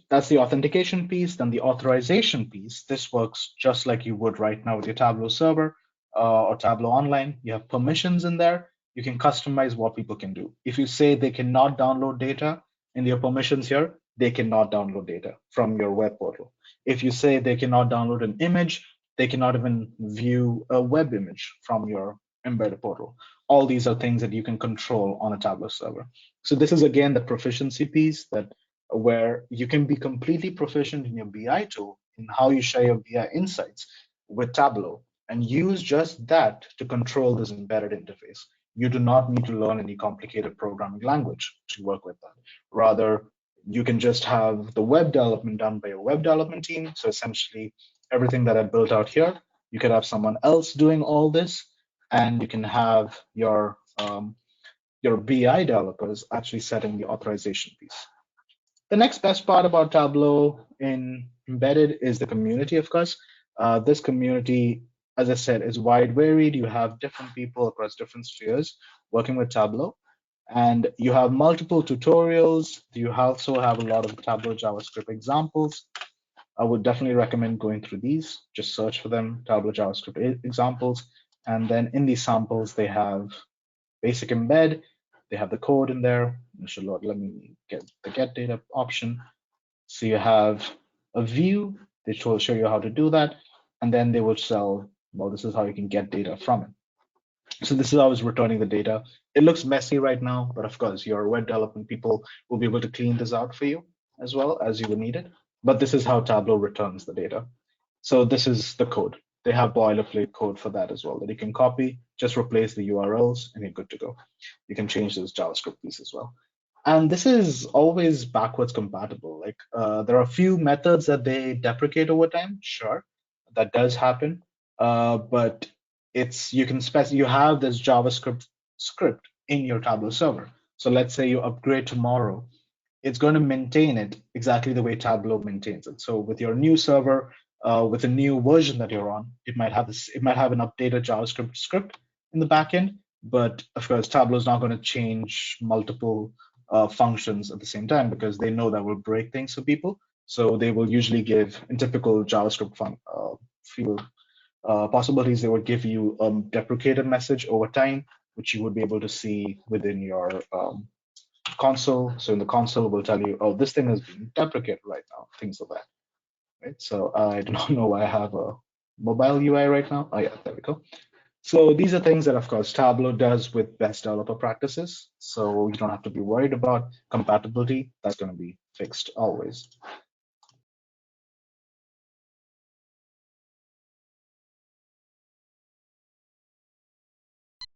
that's the authentication piece. Then the authorization piece. This works just like you would right now with your Tableau server or Tableau Online. You have permissions in there. You can customize what people can do. If you say they cannot download data in your permissions here, they cannot download data from your web portal. If you say they cannot download an image, they cannot even view a web image from your embedded portal. All these are things that you can control on a Tableau server. So this is again the proficiency piece that where you can be completely proficient in your BI tool in how you share your BI insights with Tableau and use just that to control this embedded interface. You do not need to learn any complicated programming language to work with that. Rather, you can just have the web development done by your web development team. So essentially, everything that I built out here, you could have someone else doing all this, and you can have your BI developers actually setting the authorization piece. The next best part about Tableau in embedded is the community, of course. This community, as I said, is wide varied. You have different people across different spheres working with Tableau, and you have multiple tutorials. You also have a lot of Tableau JavaScript examples. I would definitely recommend going through these. Just search for them, Tableau JavaScript examples, and then in these samples, they have basic embed. They have the code in there. Let me get the get data option. So you have a view, which will show you how to do that. And then they will sell, well, this is how you can get data from it. So this is how it's returning the data. It looks messy right now, but of course, your web development people will be able to clean this out for you as well as you will need it. But this is how Tableau returns the data. So this is the code. They have boilerplate code for that as well that you can copy, just replace the URLs, and you're good to go. You can change this JavaScript piece as well. And this is always backwards compatible. Like there are a few methods that they deprecate over time. Sure, that does happen. But you can you have this JavaScript script in your Tableau server. So let's say you upgrade tomorrow, it's going to maintain it exactly the way Tableau maintains it. So with your new server, with a new version that you're on, it might have this. It might have an updated JavaScript script in the backend, but of course, Tableau is not going to change multiple functions at the same time because they know that will break things for people. So they will usually give, in typical JavaScript field possibilities, they would give you a deprecated message over time, which you would be able to see within your console. So in the console, will tell you, oh, this thing is being deprecated right now, things like that. Right. So I do not know why I have a mobile UI right now. Oh yeah, there we go. So these are things that, of course, Tableau does with best developer practices. So you don't have to be worried about compatibility. That's going to be fixed always.